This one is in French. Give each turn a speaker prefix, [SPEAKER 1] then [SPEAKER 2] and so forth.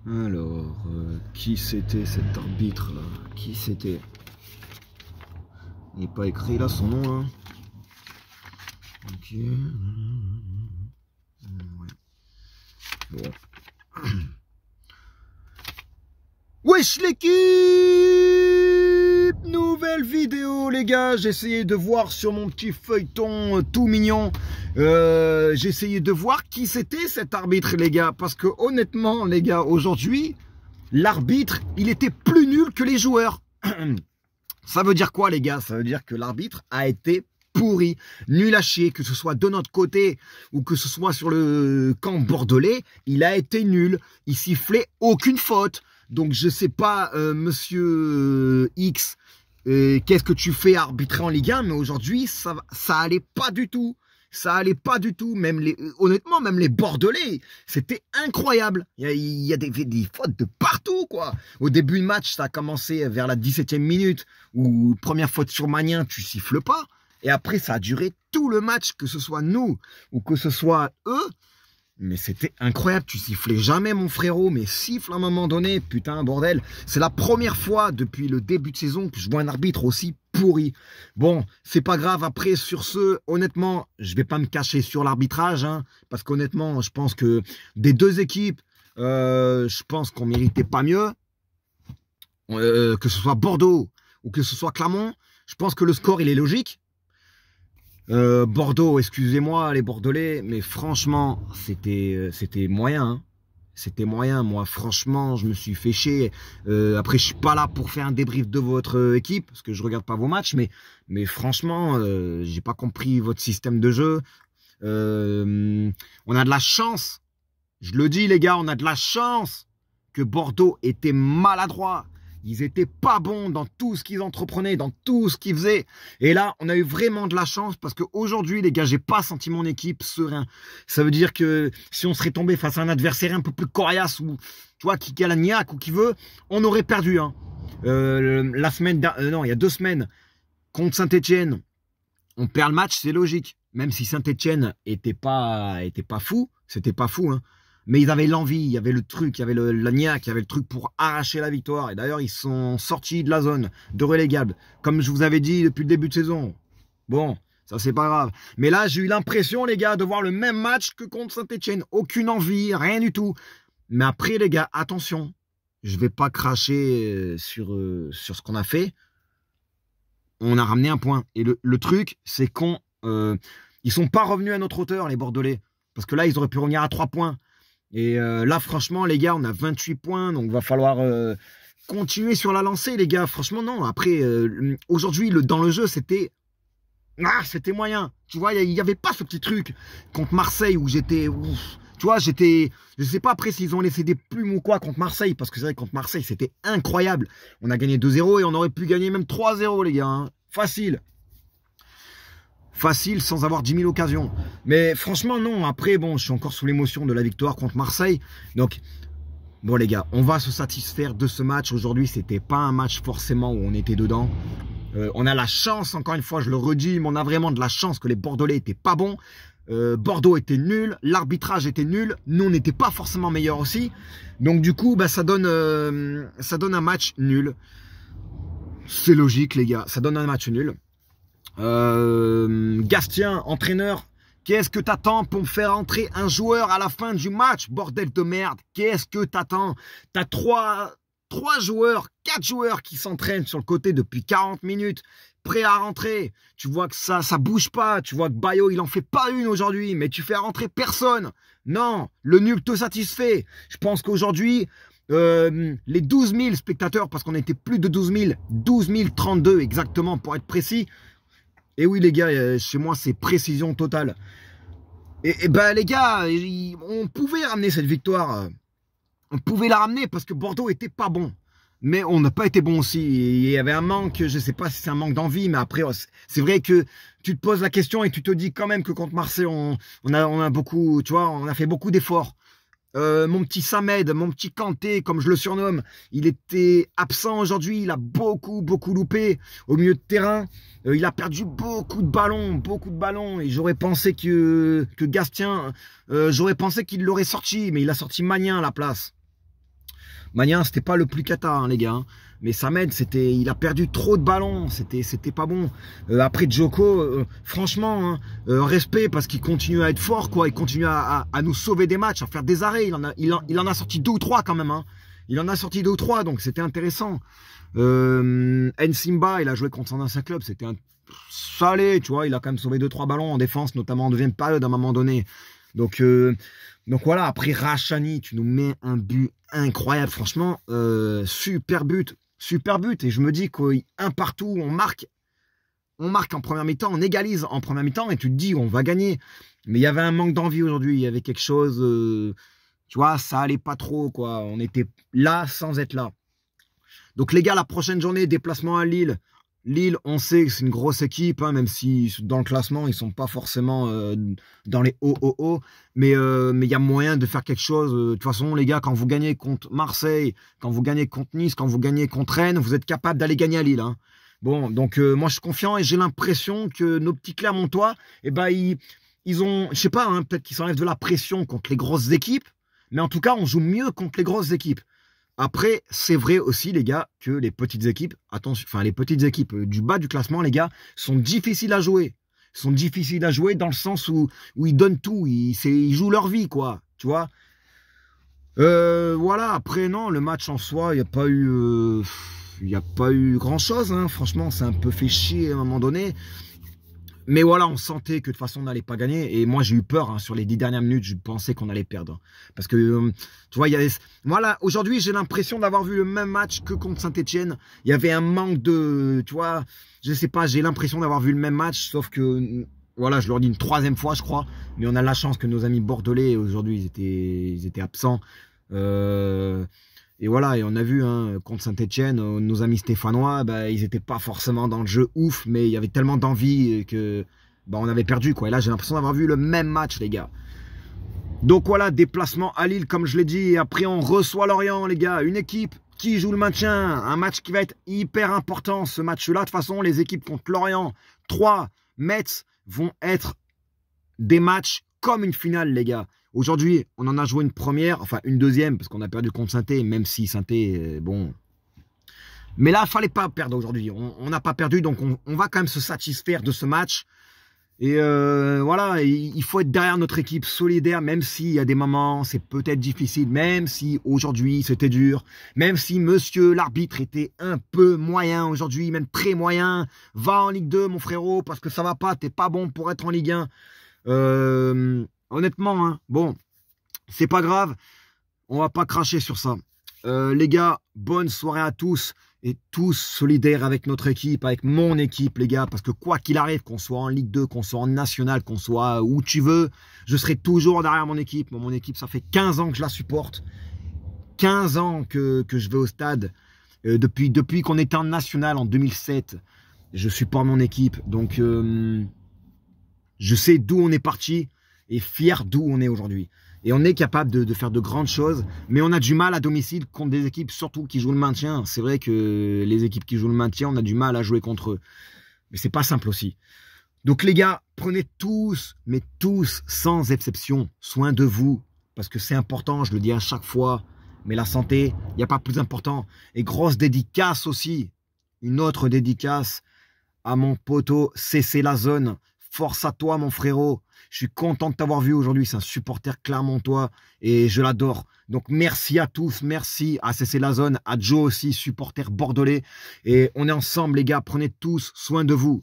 [SPEAKER 1] Alors, qui c'était cet arbitre là? Qui c'était? Il n'est pas écrit là son nom là. Ok. Ouais. Bon. Wesh l'équipe! Nouvelle vidéo les gars, j'ai essayé de voir sur mon petit feuilleton tout mignon, j'ai essayé de voir qui c'était cet arbitre les gars, parce que honnêtement les gars, aujourd'hui, l'arbitre, il était plus nul que les joueurs. Ça veut dire quoi les gars? Ça veut dire que l'arbitre a été pourri, nul à chier, que ce soit de notre côté ou que ce soit sur le camp bordelais, il a été nul, il sifflait aucune faute. Donc je sais pas, monsieur X, qu'est-ce que tu fais arbitrer en Ligue 1, mais aujourd'hui ça allait pas du tout. Ça allait pas du tout. Même honnêtement, même les Bordelais, c'était incroyable. Il y a des fautes de partout, quoi. Au début du match, ça a commencé vers la 17e minute, où première faute sur Magnin, tu siffles pas. Et après, ça a duré tout le match, que ce soit nous ou que ce soit eux. Mais c'était incroyable, tu sifflais jamais mon frérot, mais siffle à un moment donné, putain bordel. C'est la première fois depuis le début de saison que je vois un arbitre aussi pourri. Bon, c'est pas grave, après sur ce, honnêtement, je vais pas me cacher sur l'arbitrage, hein, parce qu'honnêtement, je pense que des deux équipes, je pense qu'on méritait pas mieux. Que ce soit Bordeaux ou que ce soit Clermont, je pense que le score il est logique. Bordeaux, excusez-moi les Bordelais, mais franchement, c'était moyen. Hein. C'était moyen. Moi, franchement, je me suis fait chier. Après, je suis pas là pour faire un débrief de votre équipe, parce que je regarde pas vos matchs, mais franchement, j'ai pas compris votre système de jeu. On a de la chance. Je le dis, les gars, on a de la chance que Bordeaux était maladroit. Ils étaient pas bons dans tout ce qu'ils entreprenaient, dans tout ce qu'ils faisaient. Et là, on a eu vraiment de la chance parce qu'aujourd'hui, les gars, j'ai pas senti mon équipe serein. Ça veut dire que si on serait tombé face à un adversaire un peu plus coriace ou, tu vois, qui a la niaque ou qui veut, on aurait perdu. Hein. La semaine, non, il y a 2 semaines, contre Saint-Etienne, on perd le match, c'est logique. Même si Saint-Etienne était pas fou, c'était pas fou, hein. Mais ils avaient l'envie, il y avait le truc, il y avait la niaque, il y avait le truc pour arracher la victoire. Et d'ailleurs, ils sont sortis de la zone de relégable, comme je vous avais dit depuis le début de saison. Bon, ça c'est pas grave. Mais là, j'ai eu l'impression, les gars, de voir le même match que contre Saint-Etienne. Aucune envie, rien du tout. Mais après, les gars, attention. Je vais pas cracher sur ce qu'on a fait. On a ramené un point. Et le truc, c'est ils sont pas revenus à notre hauteur, les Bordelais. Parce que là, ils auraient pu revenir à 3 points. Et là, franchement, les gars, on a 28 points, donc va falloir continuer sur la lancée, les gars. Franchement, non. Après, aujourd'hui, dans le jeu, c'était moyen. Tu vois, il n'y avait pas ce petit truc contre Marseille où j'étais... Tu vois, je sais pas après s'ils ont laissé des plumes ou quoi contre Marseille, parce que c'est vrai que contre Marseille, c'était incroyable. On a gagné 2-0 et on aurait pu gagner même 3-0, les gars. Hein. Facile. Facile sans avoir 10 000 occasions. Mais franchement, non. Après, bon, je suis encore sous l'émotion de la victoire contre Marseille. Donc, bon, les gars, on va se satisfaire de ce match. Aujourd'hui, c'était pas un match forcément où on était dedans. On a la chance, encore une fois, je le redis, mais on a vraiment de la chance que les Bordelais étaient pas bons. Bordeaux était nul, l'arbitrage était nul. Nous, on n'était pas forcément meilleurs aussi. Donc, du coup, bah, ça donne un match nul. C'est logique, les gars. Ça donne un match nul. Gastien, entraîneur, qu'est-ce que t'attends pour me faire entrer un joueur à la fin du match, bordel de merde? Qu'est-ce que t'attends? T'as 4 joueurs qui s'entraînent sur le côté depuis 40 minutes, prêts à rentrer. Tu vois que ça bouge pas. Tu vois que Bayo, il en fait pas une aujourd'hui, mais tu fais rentrer personne. Non, le nul te satisfait. Je pense qu'aujourd'hui, les 12 000 spectateurs, parce qu'on était plus de 12 000, 12 032 exactement pour être précis. Et oui les gars, chez moi c'est précision totale. Et ben les gars, on pouvait ramener cette victoire. On pouvait la ramener parce que Bordeaux était pas bon. Mais on n'a pas été bon aussi. Il y avait un manque, je sais pas si c'est un manque d'envie, mais après c'est vrai que tu te poses la question et tu te dis quand même que contre Marseille, on a beaucoup, tu vois, on a fait beaucoup d'efforts. Mon petit Samed, mon petit Kanté, comme je le surnomme, il était absent aujourd'hui, il a beaucoup loupé au milieu de terrain. Il a perdu beaucoup de ballons, et j'aurais pensé que Gastien, j'aurais pensé qu'il l'aurait sorti, mais il a sorti Magnin à la place. Magnin, c'était pas le plus cata, hein, les gars. Hein. Mais Samed, il a perdu trop de ballons. C'était pas bon. Après Djoko, franchement, hein, respect parce qu'il continue à être fort, quoi. Il continue à nous sauver des matchs, à faire des arrêts. Il en a sorti 2 ou 3 quand même. Hein. Il en a sorti 2 ou 3, donc c'était intéressant. Nsimba, il a joué contre son ancien club. C'était un salé, tu vois. Il a quand même sauvé 2-3 ballons en défense, notamment en deuxième période à un moment donné. Donc voilà, après Rachani, tu nous mets un but incroyable, franchement, super but, et je me dis qu'un partout, on marque en première mi-temps, on égalise en première mi-temps, et tu te dis, on va gagner, mais il y avait un manque d'envie aujourd'hui, il y avait quelque chose, tu vois, ça allait pas trop, quoi, on était là sans être là. Donc les gars, la prochaine journée, déplacement à Lille. Lille, on sait que c'est une grosse équipe, hein, même si dans le classement, ils sont pas forcément dans les hauts. Mais il y a moyen de faire quelque chose. De toute façon, les gars, quand vous gagnez contre Marseille, quand vous gagnez contre Nice, quand vous gagnez contre Rennes, vous êtes capable d'aller gagner à Lille. Hein. Bon, donc moi, je suis confiant et j'ai l'impression que nos petits Clermontois, eh ben, ils ont, je sais pas, hein, peut-être qu'ils s'enlèvent de la pression contre les grosses équipes. Mais en tout cas, on joue mieux contre les grosses équipes. Après, c'est vrai aussi, les gars, que les petites équipes, attention, enfin, les petites équipes du bas du classement, les gars, sont difficiles à jouer. Sont difficiles à jouer dans le sens où ils donnent tout, ils jouent leur vie, quoi, tu vois. Voilà, après, non, le match en soi, il n'y a pas eu grand-chose, hein. Franchement, c'est un peu fait chier à un moment donné. Mais voilà, on sentait que de toute façon, on n'allait pas gagner. Et moi, j'ai eu peur. Hein, sur les 10 dernières minutes, je pensais qu'on allait perdre. Parce que, tu vois, voilà, aujourd'hui, j'ai l'impression d'avoir vu le même match que contre Saint-Etienne. Il y avait un manque de... Tu vois, je sais pas, j'ai l'impression d'avoir vu le même match. Sauf que, voilà, je leur dis une 3e fois, je crois. Mais on a la chance que nos amis bordelais, aujourd'hui, ils étaient absents. Et voilà, et on a vu hein, contre Saint-Etienne, nos amis stéphanois, bah, ils n'étaient pas forcément dans le jeu ouf, mais il y avait tellement d'envie que bah, on avait perdu. Quoi. Et là, j'ai l'impression d'avoir vu le même match, les gars. Donc voilà, déplacement à Lille, comme je l'ai dit. Et après, on reçoit Lorient, les gars. Une équipe qui joue le maintien. Un match qui va être hyper important, ce match-là. De toute façon, les équipes contre Lorient, 3, Metz, vont être des matchs comme une finale, les gars. Aujourd'hui, on en a joué une première, enfin une deuxième, parce qu'on a perdu contre Saint-Étienne, même si Saint-Étienne, bon. Mais là, il ne fallait pas perdre aujourd'hui. On n'a pas perdu, donc on va quand même se satisfaire de ce match. Et voilà, il faut être derrière notre équipe solidaire, même s'il y a des moments, c'est peut-être difficile, même si aujourd'hui c'était dur, même si monsieur l'arbitre était un peu moyen aujourd'hui, même très moyen. Va en Ligue 2, mon frérot, parce que ça va pas, t'es pas bon pour être en Ligue 1. Honnêtement, hein, bon, c'est pas grave, on va pas cracher sur ça. Les gars, bonne soirée à tous et tous solidaires avec notre équipe, avec mon équipe, les gars, parce que quoi qu'il arrive, qu'on soit en Ligue 2, qu'on soit en National, qu'on soit où tu veux, je serai toujours derrière mon équipe. Mon équipe, ça fait 15 ans que je la supporte, 15 ans que je vais au stade. Depuis qu'on était en National en 2007, je supporte mon équipe, donc je sais d'où on est parti et fier d'où on est aujourd'hui. Et on est capable de faire de grandes choses, mais on a du mal à domicile contre des équipes, surtout qui jouent le maintien. C'est vrai que les équipes qui jouent le maintien, on a du mal à jouer contre eux. Mais c'est pas simple aussi. Donc les gars, prenez tous, mais tous, sans exception, soin de vous. Parce que c'est important, je le dis à chaque fois. Mais la santé, il n'y a pas plus important. Et grosse dédicace aussi. Une autre dédicace à mon poteau CC La Zone. Force à toi, mon frérot. Je suis content de t'avoir vu aujourd'hui. C'est un supporter clermontois et je l'adore. Donc, merci à tous. Merci à CC La Zone, à Joe aussi, supporter bordelais. Et on est ensemble, les gars. Prenez tous soin de vous.